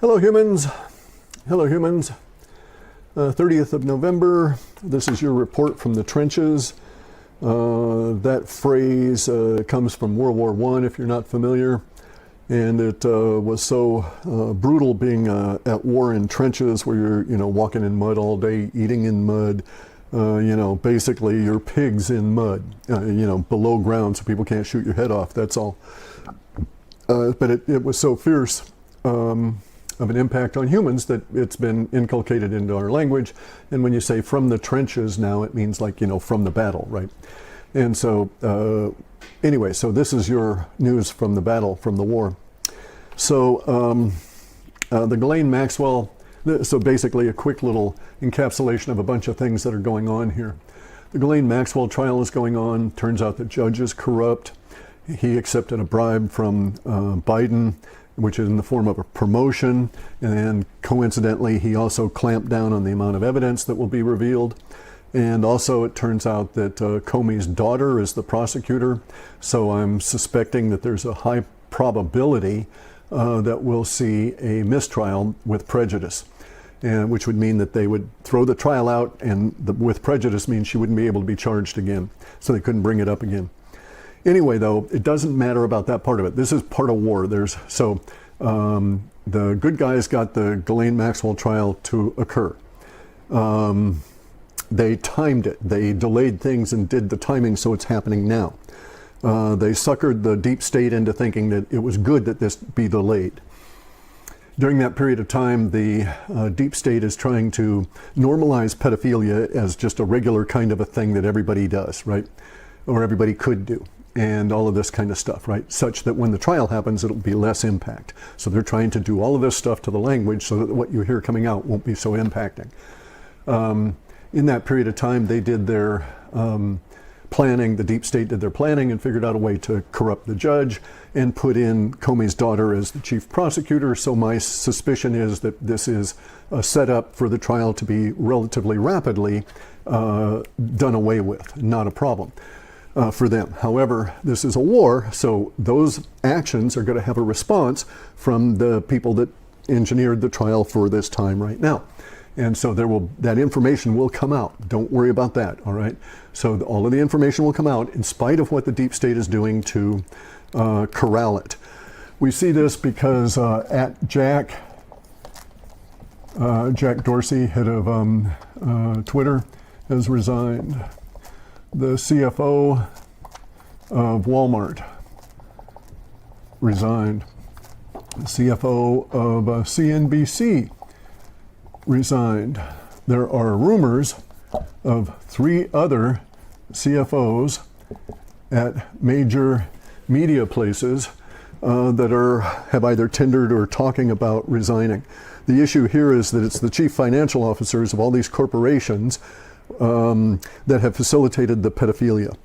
Hello humans, hello humans. 30th of November, this is your report from the trenches. That phrase comes from World War I, if you're not familiar. And it was so brutal being at war in trenches where you're, walking in mud all day, eating in mud. Basically you're pigs in mud, below ground so people can't shoot your head off, that's all. But it was so fierce of an impact on humans that it's been inculcated into our language. And when you say from the trenches now, it means like, from the battle, right? And so anyway, so this is your news from the battle, from the war. So the Ghislaine Maxwell, so basically a quick little encapsulation of a bunch of things that are going on here. The Ghislaine Maxwell trial is going on. Turns out the judge is corrupt. He accepted a bribe from Biden, which is in the form of a promotion, and then coincidentally he also clamped down on the amount of evidence that will be revealed. And also it turns out that Comey's daughter is the prosecutor, so I'm suspecting that there's a high probability that we'll see a mistrial with prejudice, and which would mean that they would throw the trial out, and with prejudice means she wouldn't be able to be charged again, so they couldn't bring it up again. Anyway, though, it doesn't matter about that part of it. This is part of war. The good guys got the Ghislaine Maxwell trial to occur. They timed it. They delayed things and did the timing so it's happening now. They suckered the deep state into thinking that it was good that this be delayed. During that period of time, the deep state is trying to normalize pedophilia as just a regular kind of a thing that everybody does, right? Or everybody could do. And all of this kind of stuff, right? Such that when the trial happens, it'll be less impact. So they're trying to do all of this stuff to the language so that what you hear coming out won't be so impacting. In that period of time, they did their planning, the deep state did their planning and figured out a way to corrupt the judge and put in Comey's daughter as the chief prosecutor. So my suspicion is that this is a setup for the trial to be relatively rapidly done away with, not a problem. For them. However, this is a war, so those actions are going to have a response from the people that engineered the trial for this time right now. And so that information will come out. Don't worry about that, all right? So all of the information will come out in spite of what the deep state is doing to corral it. We see this because at Jack Dorsey, head of Twitter, has resigned. The CFO of Walmart resigned. The CFO of CNBC resigned. There are rumors of 3 other CFOs at major media places that have either tendered or talking about resigning. The issue here is that it's the chief financial officers of all these corporations that have facilitated the pedophilia.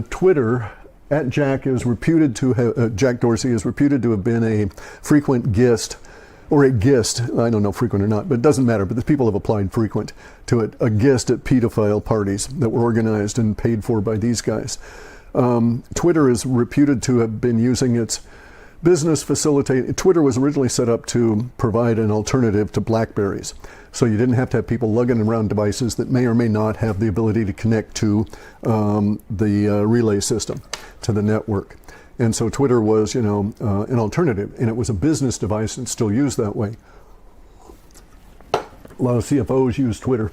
Twitter, at Jack is reputed to have, Jack Dorsey is reputed to have been a frequent guest, or a guest, I don't know frequent or not, but it doesn't matter, but the people have applied frequent to it, a guest at pedophile parties that were organized and paid for by these guys. Twitter is reputed to have been using its business facilitate. Twitter was originally set up to provide an alternative to Blackberries. So you didn't have to have people lugging around devices that may or may not have the ability to connect to the relay system, to the network. And so Twitter was, an alternative, and it was a business device and still used that way. A lot of CFOs use Twitter.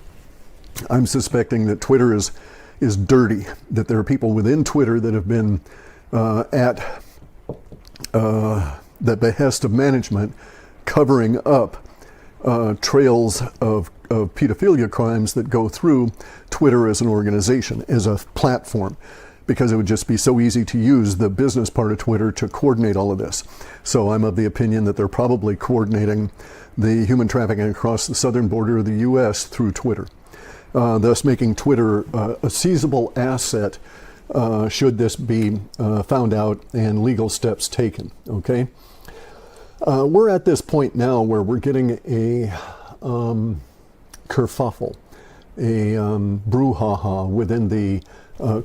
I'm suspecting that Twitter is dirty, that there are people within Twitter that have been at the behest of management covering up trails of pedophilia crimes that go through Twitter as an organization, as a platform, because it would just be so easy to use the business part of Twitter to coordinate all of this. So I'm of the opinion that they're probably coordinating the human trafficking across the southern border of the US through Twitter, thus making Twitter a seizable asset should this be found out and legal steps taken, okay? We're at this point now where we're getting a kerfuffle, a brouhaha within the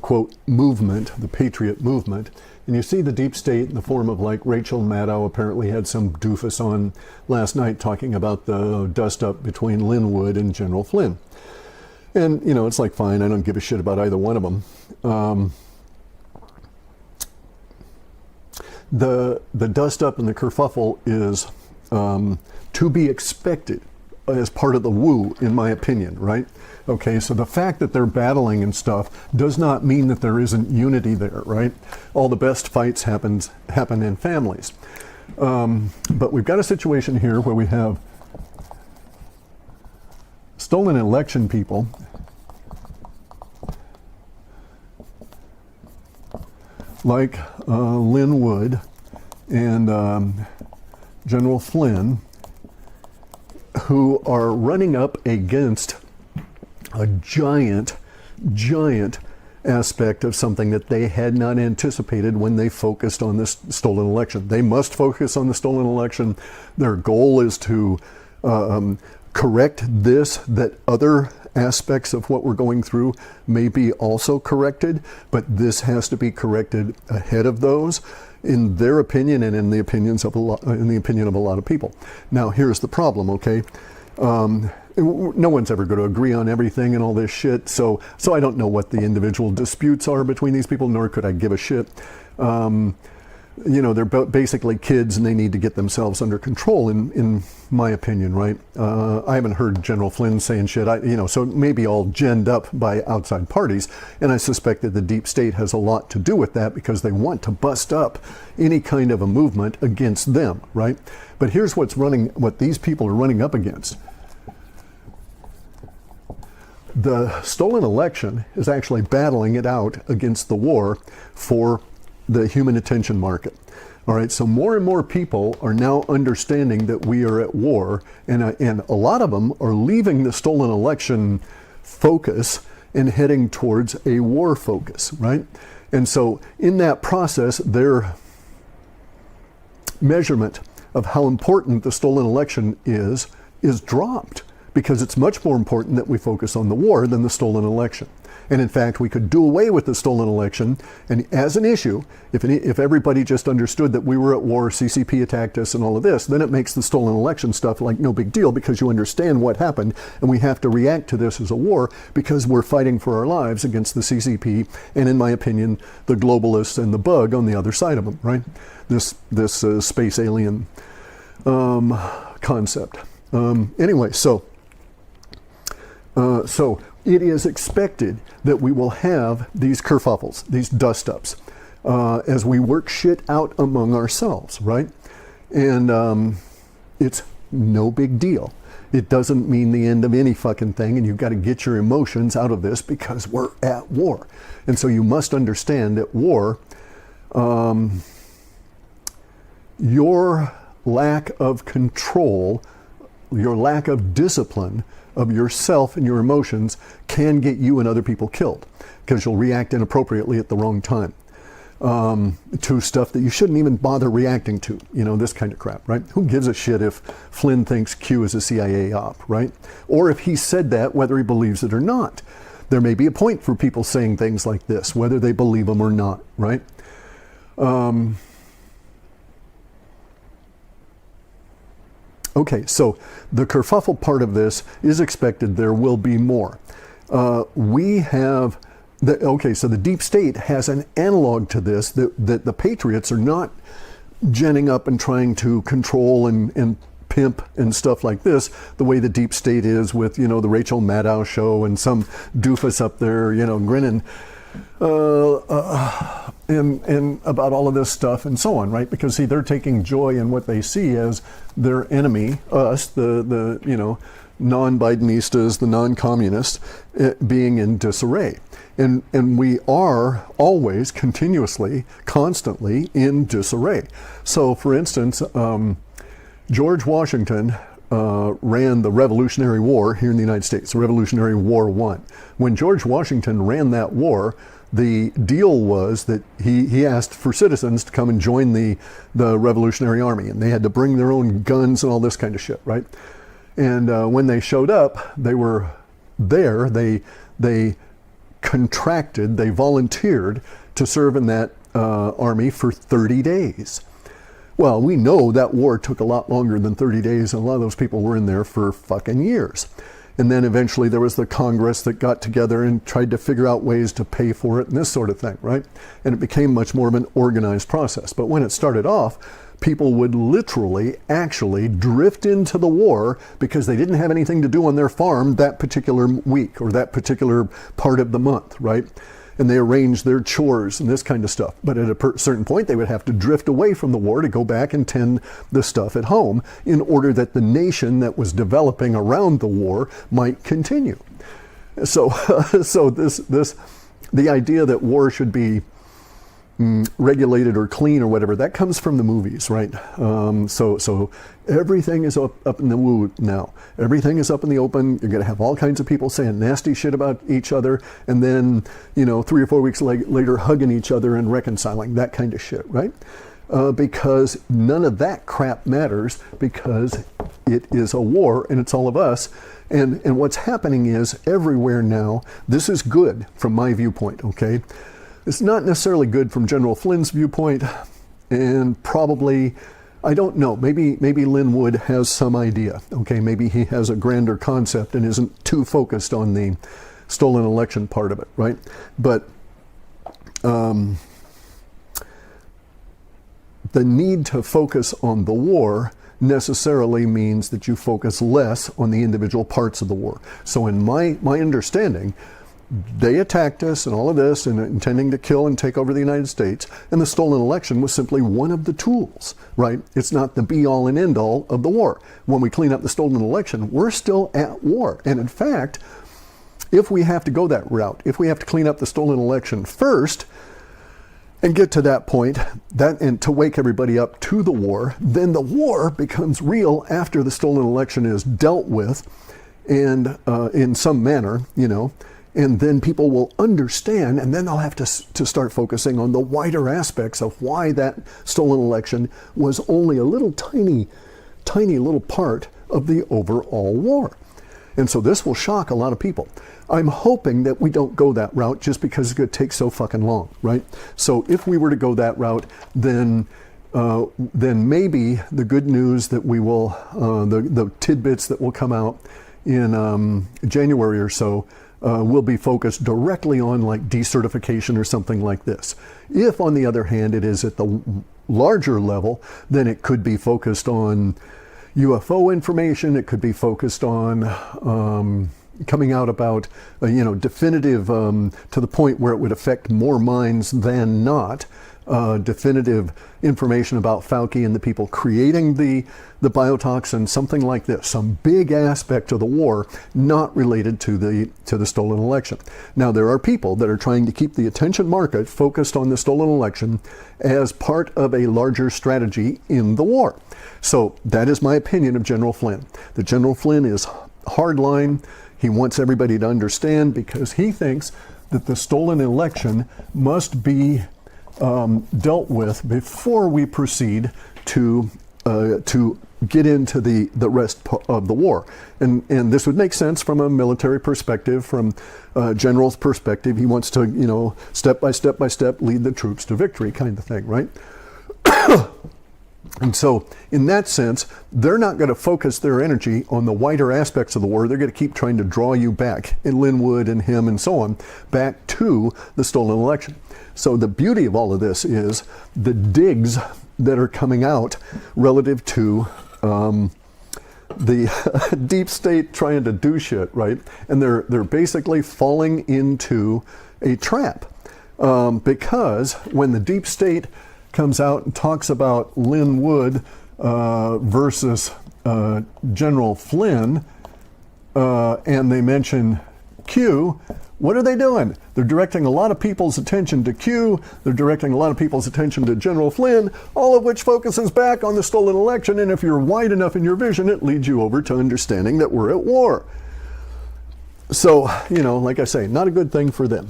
quote movement, the patriot movement, And you see the deep state in the form of, like, Rachel Maddow apparently had some doofus on last night talking about the dust-up between Linwood and General Flynn. And, you know, it's like, fine, I don't give a shit about either one of them. The dust-up and the kerfuffle is to be expected as part of the woo, in my opinion, right? Okay, so the fact that they're battling and stuff does not mean that there isn't unity there, right? All the best fights happen in families. But we've got a situation here where we have stolen election people like Linwood and General Flynn, who are running up against a giant aspect of something that they had not anticipated when they focused on this stolen election. They must focus on the stolen election. Their goal is to correct this, that other aspects of what we're going through may be also corrected, but this has to be corrected ahead of those, in their opinion and in the opinion of a lot of people. Now, here's the problem, okay? No one's ever going to agree on everything and all this shit, so I don't know what the individual disputes are between these people, nor could I give a shit. You know, they're basically kids and they need to get themselves under control, in my opinion, right? I haven't heard General Flynn saying shit, so it may be all ginned up by outside parties, and I suspect that the deep state has a lot to do with that because they want to bust up any kind of a movement against them, right? But here's what these people are running up against. The stolen election is actually battling it out against the war for the human attention market. All right, so more and more people are now understanding that we are at war, and a lot of them are leaving the stolen election focus and heading towards a war focus, right? And so in that process, their measurement of how important the stolen election is dropped, because it's much more important that we focus on the war than the stolen election. And in fact, we could do away with the stolen election, and as an issue, if everybody just understood that we were at war, CCP attacked us and all of this, then it makes the stolen election stuff like no big deal, because you understand what happened, and we have to react to this as a war because we're fighting for our lives against the CCP, and in my opinion, the globalists and the bug on the other side of them, right? This space alien concept. Anyway, so it is expected that we will have these kerfuffles, these dust-ups, as we work shit out among ourselves, right? And it's no big deal. It doesn't mean the end of any fucking thing, and you've got to get your emotions out of this because we're at war. And so you must understand that war, your lack of control, your lack of discipline of yourself and your emotions can get you and other people killed, because you'll react inappropriately at the wrong time to stuff that you shouldn't even bother reacting to, this kind of crap, right? Who gives a shit if Flynn thinks Q is a CIA op, right? Or if he said that, whether he believes it or not. There may be a point for people saying things like this, whether they believe them or not, right? Okay, so the kerfuffle part of this is expected. There will be more. So the deep state has an analog to this that the patriots are not ginning up and trying to control and pimp and stuff like this, the way the deep state is with, the Rachel Maddow show and some doofus up there, grinning and about all of this stuff and so on, right? Because see, they're taking joy in what they see as their enemy, us, the non-Bidenistas, the non-communists, being in disarray. And we are always, continuously, constantly in disarray. So, for instance, George Washington ran the Revolutionary War here in the United States, the Revolutionary War I. When George Washington ran that war, the deal was that he asked for citizens to come and join the Revolutionary Army, and they had to bring their own guns and all this kind of shit, right? And when they showed up, they were there, they contracted, they volunteered to serve in that army for 30 days. Well, we know that war took a lot longer than 30 days, and a lot of those people were in there for fucking years. And then eventually there was the Congress that got together and tried to figure out ways to pay for it and this sort of thing, right? And it became much more of an organized process. But when it started off, people would literally actually drift into the war because they didn't have anything to do on their farm that particular week or that particular part of the month, right? And they arranged their chores and this kind of stuff. But at a certain point, they would have to drift away from the war to go back and tend the stuff at home in order that the nation that was developing around the war might continue. So, the idea that war should be regulated or clean or whatever, that comes from the movies, right? So everything is up in the woo now. Everything is up in the open. You're going to have all kinds of people saying nasty shit about each other, and then 3 or 4 weeks later hugging each other and reconciling, that kind of shit, right? Because none of that crap matters, because it is a war and it's all of us. And what's happening is everywhere now, this is good from my viewpoint, okay? It's not necessarily good from General Flynn's viewpoint, and probably, I don't know, maybe Lynn Wood has some idea, okay? Maybe he has a grander concept and isn't too focused on the stolen election part of it, right? But the need to focus on the war necessarily means that you focus less on the individual parts of the war. So in my understanding, they attacked us and all of this and intending to kill and take over the United States, and the stolen election was simply one of the tools, right? It's not the be-all and end-all of the war. When we clean up the stolen election, we're still at war. And in fact, if we have to go that route, if we have to clean up the stolen election first and get to that point, and to wake everybody up to the war, then the war becomes real after the stolen election is dealt with, and in some manner, and then people will understand, and then they'll have to start focusing on the wider aspects of why that stolen election was only a little tiny little part of the overall war. And so this will shock a lot of people. I'm hoping that we don't go that route just because it's going to take so fucking long, right? So if we were to go that route, then maybe the good news that we will, the tidbits that will come out in January or so, will be focused directly on like decertification or something like this. If, on the other hand, it is at the larger level, then it could be focused on UFO information. It could be focused on coming out about, definitive, to the point where it would affect more minds than not, definitive information about Fauci and the people creating the biotoxin, something like this, some big aspect of the war not related to the stolen election. Now, there are people that are trying to keep the attention market focused on the stolen election as part of a larger strategy in the war. So that is my opinion of General Flynn. That General Flynn is hardline. He wants everybody to understand, because he thinks that the stolen election must be dealt with before we proceed to get into the rest of the war. And this would make sense from a military perspective, from a general's perspective. He wants to, step by step, lead the troops to victory kind of thing, right? And so, in that sense, they're not going to focus their energy on the wider aspects of the war. They're going to keep trying to draw you back, and Linwood and him and so on, back to the stolen election. So the beauty of all of this is the digs that are coming out relative to the deep state trying to do shit, right? And they're basically falling into a trap, because when the deep state comes out and talks about Lynn Wood versus General Flynn, and they mention Q, what are they doing? They're directing a lot of people's attention to Q, they're directing a lot of people's attention to General Flynn, all of which focuses back on the stolen election, and if you're wide enough in your vision, it leads you over to understanding that we're at war. So, like I say, not a good thing for them.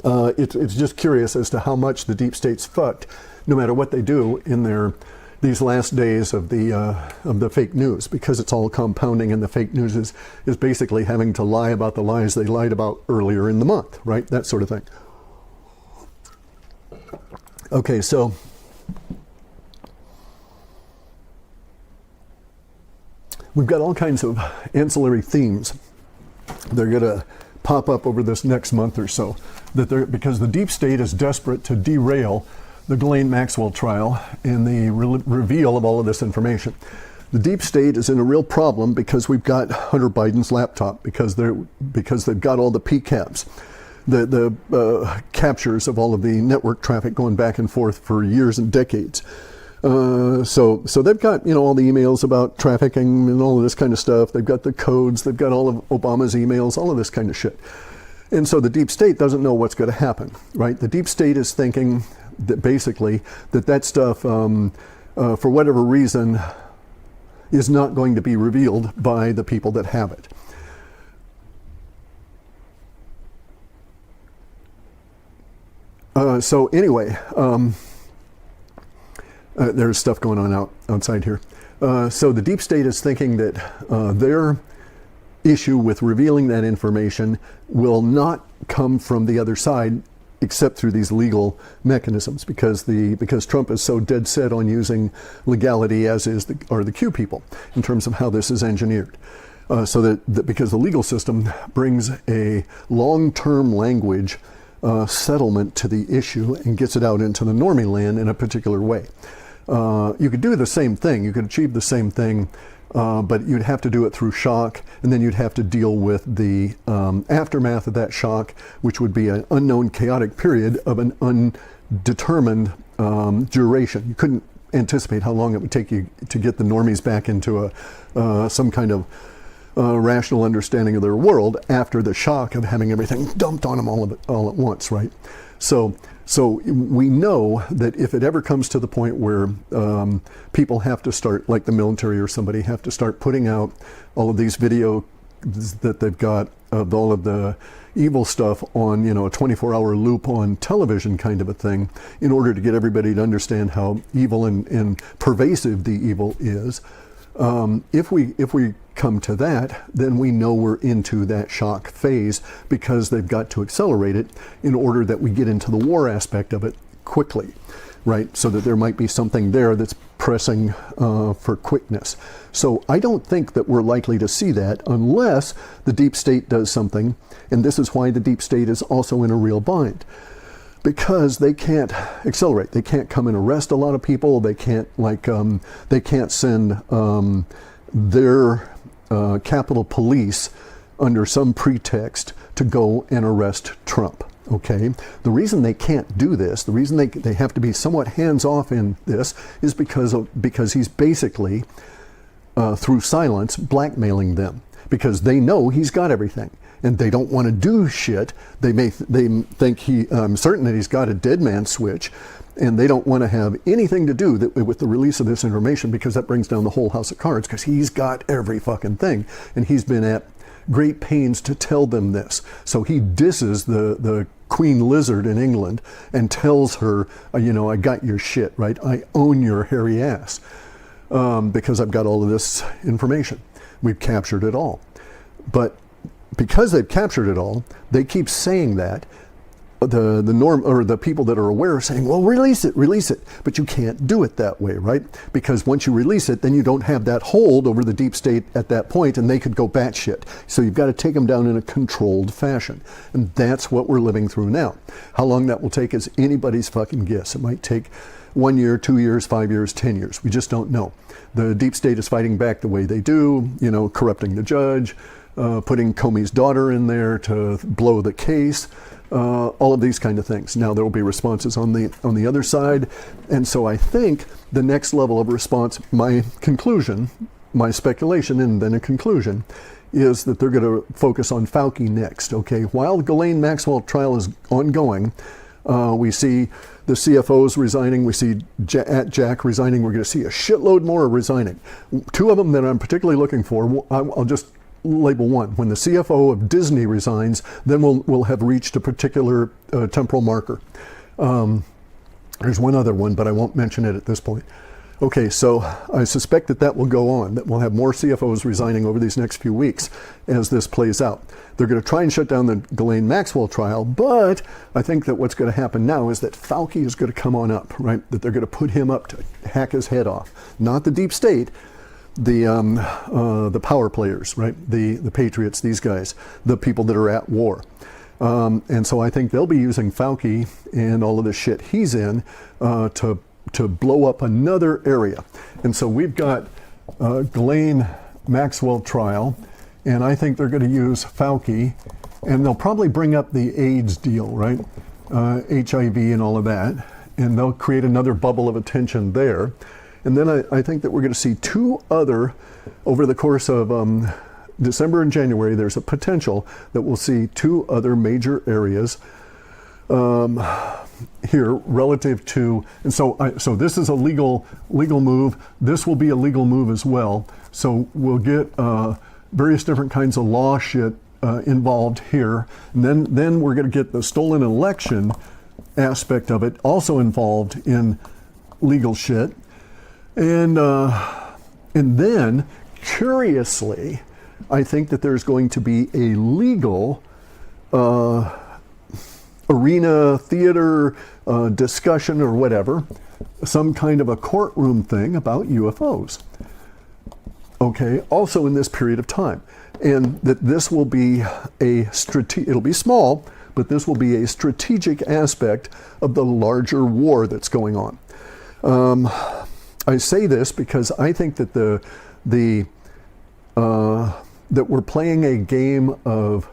It's just curious as to how much the deep state's fucked, no matter what they do in these last days of the fake news, because it's all compounding, and the fake news is basically having to lie about the lies they lied about earlier in the month, right? That sort of thing. Okay, so we've got all kinds of ancillary themes. They're going to pop up over this next month or so, because the deep state is desperate to derail the Ghislaine Maxwell trial and the reveal of all of this information. The deep state is in a real problem because we've got Hunter Biden's laptop, because they've got all the PCAPs, the captures of all of the network traffic going back and forth for years and decades. So they've got, all the emails about trafficking and all of this kind of stuff. They've got the codes. They've got all of Obama's emails, all of this kind of shit. And so the deep state doesn't know what's going to happen, right? The deep state is thinking that basically that stuff, for whatever reason, is not going to be revealed by the people that have it. So anyway, there's stuff going on outside here. So the deep state is thinking that their issue with revealing that information will not come from the other side except through these legal mechanisms, because Trump is so dead set on using legality, as are the Q people, in terms of how this is engineered. So that because the legal system brings a long-term language settlement to the issue and gets it out into the normie land in a particular way. You could do the same thing. You could achieve the same thing, but you'd have to do it through shock, and then you'd have to deal with the aftermath of that shock, which would be an unknown chaotic period of an undetermined duration. You couldn't anticipate how long it would take you to get the normies back into some kind of rational understanding of their world after the shock of having everything dumped on them all at once, right? So we know that if it ever comes to the point where people have to start, like the military or somebody, have to start putting out all of these videos that they've got of all of the evil stuff on, a 24-hour loop on television kind of a thing, in order to get everybody to understand how evil and pervasive the evil is. If we come to that, then we know we're into that shock phase, because they've got to accelerate it in order that we get into the war aspect of it quickly, right? So that there might be something there that's pressing for quickness. So I don't think that we're likely to see that unless the deep state does something, and this is why the deep state is also in a real bind. Because they can't accelerate. They can't come and arrest a lot of people. They can't they can't send their Capitol Police under some pretext to go and arrest Trump. Okay, the reason they can't do this, the reason they have to be somewhat hands-off in this, is because he's basically through silence blackmailing them, because they know he's got everything. And they don't want to do shit. They think I'm certain that he's got a dead man switch, and they don't want to have anything to do with the release of this information, because that brings down the whole house of cards, because he's got every fucking thing, and he's been at great pains to tell them this. So he disses the Queen Lizard in England and tells her, I got your shit, right? I own your hairy ass, because I've got all of this information. We've captured it all. But because they've captured it all, they keep saying that. The norm, or the people that are aware, are saying, well, release it. But you can't do it that way, right? Because once you release it, then you don't have that hold over the deep state at that point, and they could go batshit. So you've got to take them down in a controlled fashion. And that's what we're living through now. How long that will take is anybody's fucking guess. It might take 1 year, 2 years, 5 years, 10 years. We just don't know. The deep state is fighting back the way they do, corrupting the judge, putting Comey's daughter in there to blow the case, all of these kind of things. Now there will be responses on the other side, and so I think the next level of response, my conclusion, my speculation, and then a conclusion, is that they're going to focus on Fauci next. Okay, while the Ghislaine Maxwell trial is ongoing, we see the CFOs resigning, we see Jack resigning, we're going to see a shitload more resigning. Two of them that I'm particularly looking for, I'll just label one. When the CFO of Disney resigns, then we'll have reached a particular temporal marker. There's one other one, but I won't mention it at this point. Okay, so I suspect that will go on, that we'll have more CFOs resigning over these next few weeks as this plays out. They're going to try and shut down the Ghislaine Maxwell trial, but I think that what's going to happen now is that Fauci is going to come on up, right? That they're going to put him up to hack his head off. Not the deep state, the power players, right? The patriots, these guys, the people that are at war. And so I think they'll be using Fauci and all of the shit he's in to blow up another area. And so we've got Ghislaine Maxwell trial, and I think they're going to use Fauci, and they'll probably bring up the AIDS deal, right? HIV and all of that, and they'll create another bubble of attention there. And then I think that we're going to see two other, over the course of December and January, there's a potential that we'll see two other major areas here relative to, and so this is a legal move. This will be a legal move as well. So we'll get various different kinds of law shit involved here. And then we're going to get the stolen election aspect of it also involved in legal shit. And then, curiously, I think that there's going to be a legal arena, theater, discussion or whatever, some kind of a courtroom thing about UFOs. Okay, also in this period of time. And that this will be it'll be small, but this will be a strategic aspect of the larger war that's going on. I say this because I think that that we're playing a game of,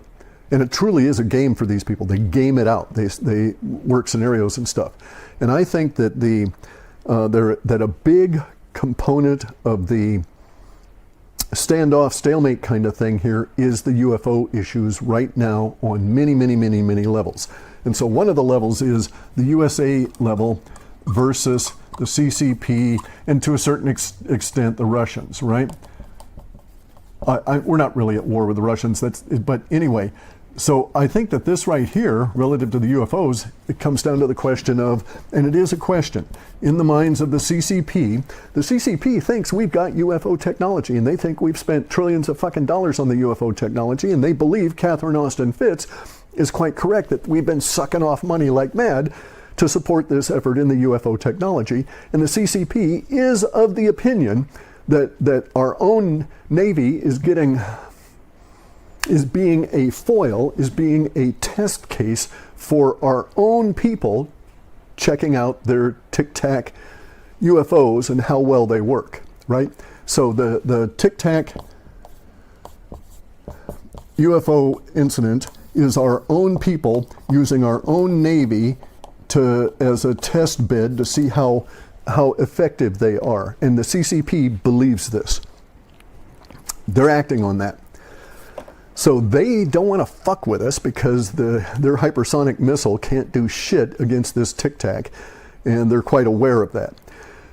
and it truly is a game for these people. They game it out. They work scenarios and stuff. And I think that that a big component of the standoff, stalemate kind of thing here is the UFO issues right now on many, many, many, many levels. And so one of the levels is the USA level versus the CCP, and to a certain extent the Russians, right? We're not really at war with the Russians, but anyway. So I think that this right here, relative to the UFOs, it comes down to the question of, and it is a question, in the minds of the CCP thinks we've got UFO technology, and they think we've spent trillions of fucking dollars on the UFO technology, and they believe Catherine Austin Fitts is quite correct that we've been sucking off money like mad to support this effort in the UFO technology. And the CCP is of the opinion that our own Navy is being a foil, is being a test case for our own people checking out their Tic-Tac UFOs and how well they work, right? So the Tic-Tac UFO incident is our own people using our own Navy as a test bed to see how effective they are. And the CCP believes this. They're acting on that. So they don't want to fuck with us because their hypersonic missile can't do shit against this Tic-Tac, and they're quite aware of that.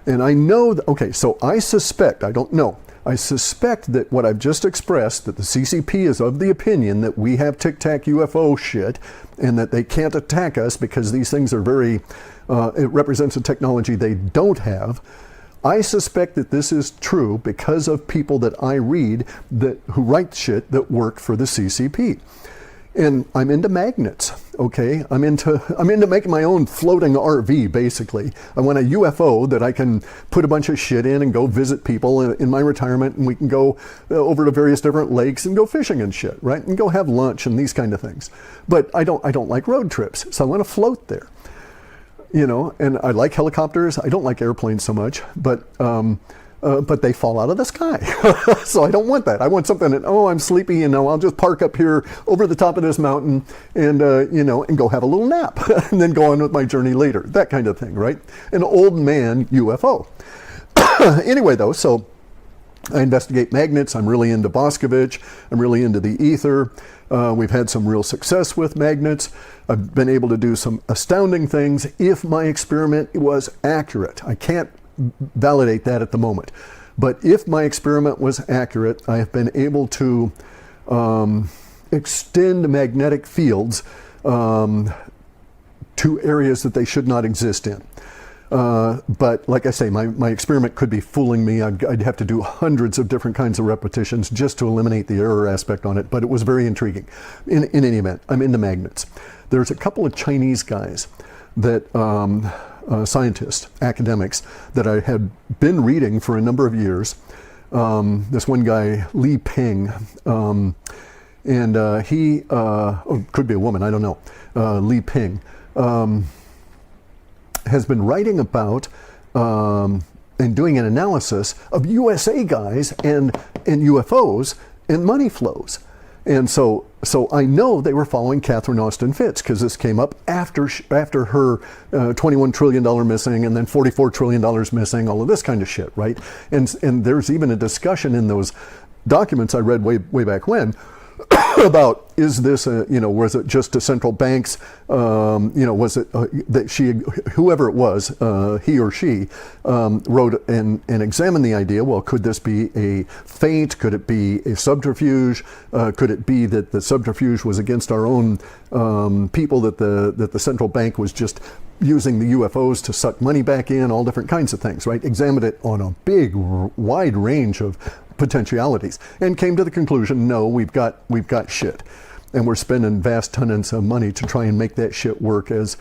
And I know, okay, so I suspect, I don't know, I suspect that what I've just expressed, that the CCP is of the opinion that we have Tic-Tac UFO shit and that they can't attack us because these things are very, it represents a technology they don't have. I suspect that this is true because of people that I read who write shit that work for the CCP. And I'm into magnets, okay? I'm into making my own floating RV, basically. I want a UFO that I can put a bunch of shit in and go visit people in my retirement, and we can go over to various different lakes and go fishing and shit, right? And go have lunch and these kind of things. But I don't like road trips, so I want to float there. You know, and I like helicopters. I don't like airplanes so much, but they fall out of the sky. So I don't want that. I want something that, I'm sleepy, you know, I'll just park up here over the top of this mountain and, and go have a little nap and then go on with my journey later. That kind of thing, right? An old man UFO. Anyway, though, so I investigate magnets. I'm really into Boscovich. I'm really into the ether. We've had some real success with magnets. I've been able to do some astounding things if my experiment was accurate. I can't validate that at the moment. But if my experiment was accurate, I have been able to extend magnetic fields to areas that they should not exist in. But like I say, my experiment could be fooling me. I'd have to do hundreds of different kinds of repetitions just to eliminate the error aspect on it, but it was very intriguing. In any event, I'm into magnets. There's a couple of Chinese guys that, scientists, academics, that I had been reading for a number of years. This one guy, Li Peng, and he, could be a woman, I don't know, Li Peng, has been writing about and doing an analysis of USA guys and UFOs and money flows. And so I know they were following Catherine Austin Fitts, because this came up after her $21 trillion missing, and then $44 trillion missing, all of this kind of shit, right? And there's even a discussion in those documents I read way back when about, is this was it just a central bank's, was it that whoever it was, he or she, wrote and examined the idea, well, could this be a feint? Could it be a subterfuge? Could it be that the subterfuge was against our own people, that the central bank was just using the UFOs to suck money back in, all different kinds of things, right? Examined it on a big, wide range of potentialities, and came to the conclusion, no, we've got shit, and we're spending vast tons of money to try and make that shit work as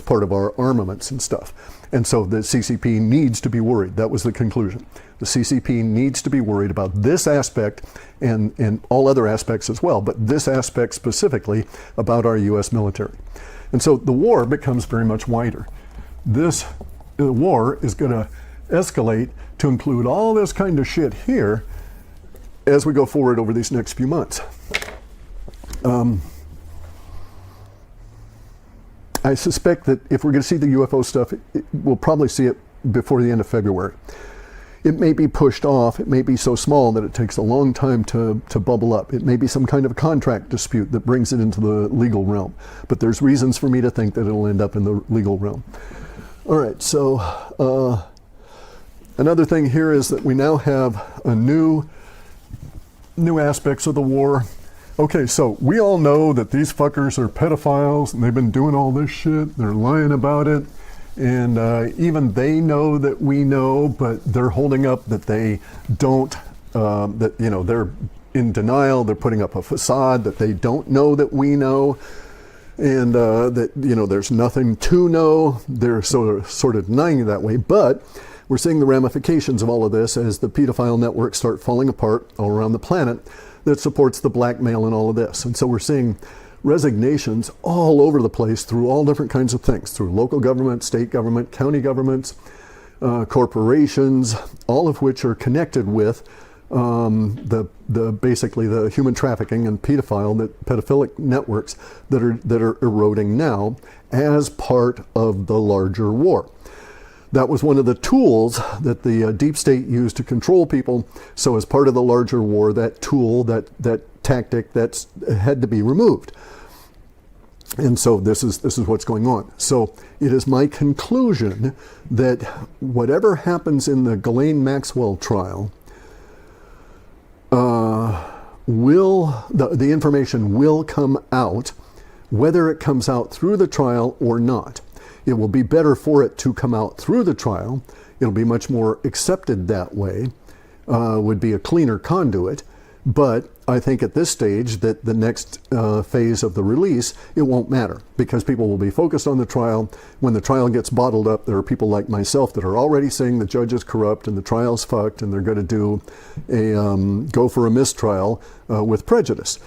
part of our armaments and stuff. And so the CCP needs to be worried. That was the conclusion. The CCP needs to be worried about this aspect and all other aspects as well, but this aspect specifically about our US military. And so the war becomes very much wider. This war is going to escalate to include all this kind of shit here as we go forward over these next few months. I suspect that if we're going to see the UFO stuff, we'll probably see it before the end of February. It may be pushed off. It may be so small that it takes a long time to bubble up. It may be some kind of a contract dispute that brings it into the legal realm. But there's reasons for me to think that it'll end up in the legal realm. All right, so another thing here is that we now have a new aspects of the war. Okay, so we all know that these fuckers are pedophiles and they've been doing all this shit. They're lying about it. And even they know that we know, but they're holding up that they don't, they're in denial. They're putting up a facade that they don't know that we know. And that, there's nothing to know. They're sort of denying it that way. But we're seeing the ramifications of all of this as the pedophile networks start falling apart all around the planet that supports the blackmail and all of this. And so we're seeing resignations all over the place through all different kinds of things, through local government, state government, county governments, corporations, all of which are connected with basically the human trafficking and pedophilic networks that are eroding now as part of the larger war. That was one of the tools that the deep state used to control people. So as part of the larger war, that tool, that tactic, that's had to be removed. And so this is what's going on. So it is my conclusion that whatever happens in the Ghislaine Maxwell trial, the information will come out, whether it comes out through the trial or not. It will be better for it to come out through the trial. It'll be much more accepted that way, would be a cleaner conduit. But I think at this stage that the next phase of the release, it won't matter, because people will be focused on the trial. When the trial gets bottled up, there are people like myself that are already saying the judge is corrupt and the trial's fucked, and they're going to go for a mistrial with prejudice.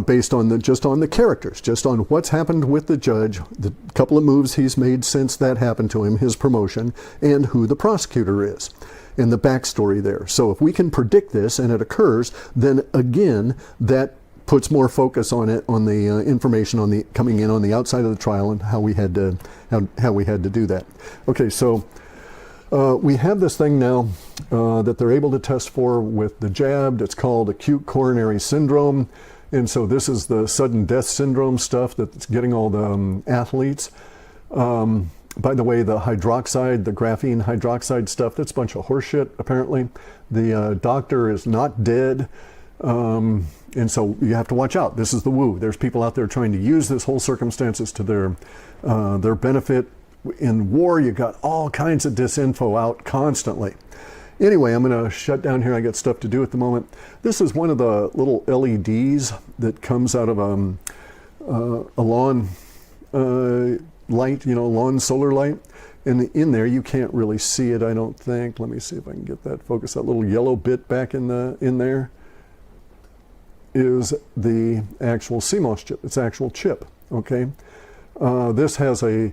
Based on just on the characters, just on what's happened with the judge, the couple of moves he's made since that happened to him, his promotion, and who the prosecutor is, and the backstory there. So if we can predict this and it occurs, then again, that puts more focus on it, on the information coming in on the outside of the trial and how we had to do that. Okay, so we have this thing now that they're able to test for with the jab. It's called acute coronary syndrome. And so this is the sudden death syndrome stuff that's getting all the athletes. By the way, the graphene hydroxide stuff, that's a bunch of horseshit, apparently. The doctor is not dead. And so you have to watch out. This is the woo. There's people out there trying to use this whole circumstances to their benefit, in war, you got all kinds of disinfo out constantly. Anyway, I'm going to shut down here. I got stuff to do at the moment. This is one of the little LEDs that comes out of a lawn light, lawn solar light. And in there, you can't really see it, I don't think. Let me see if I can get that focus. That little yellow bit back in there is the actual CMOS chip. It's actual chip, okay? This has a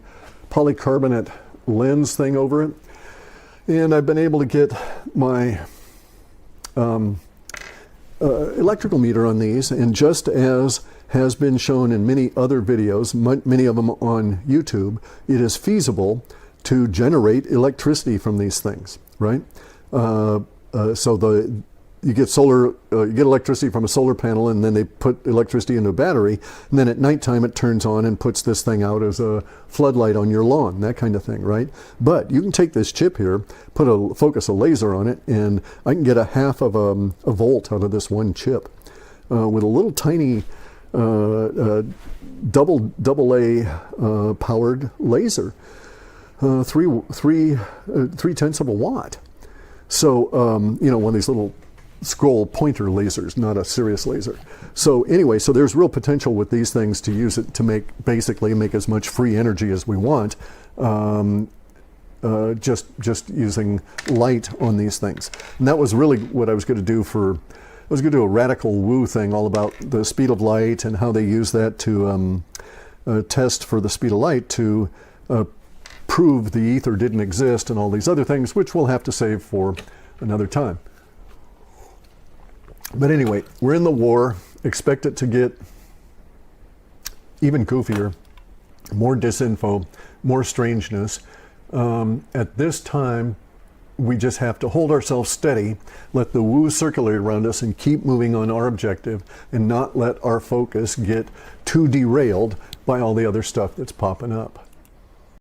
polycarbonate lens thing over it. And I've been able to get my electrical meter on these, and just as has been shown in many other videos, many of them on YouTube, it is feasible to generate electricity from these things, right? So you get electricity from a solar panel, and then they put electricity into a battery, and then at nighttime it turns on and puts this thing out as a floodlight on your lawn, that kind of thing, right? But you can take this chip here, focus a laser on it, and I can get a half of a volt out of this one chip with a little tiny double A powered laser, 3/10 of a watt. So one of these little scroll pointer lasers, not a serious laser. So anyway, so there's real potential with these things to use it to basically make as much free energy as we want, just using light on these things. And that was really what I was going to do I was going to do a radical woo thing all about the speed of light and how they use that to test for the speed of light to prove the ether didn't exist and all these other things, which we'll have to save for another time. But anyway, we're in the war. Expect it to get even goofier, more disinfo, more strangeness. At this time, we just have to hold ourselves steady, let the woo circulate around us, and keep moving on our objective, and not let our focus get too derailed by all the other stuff that's popping up.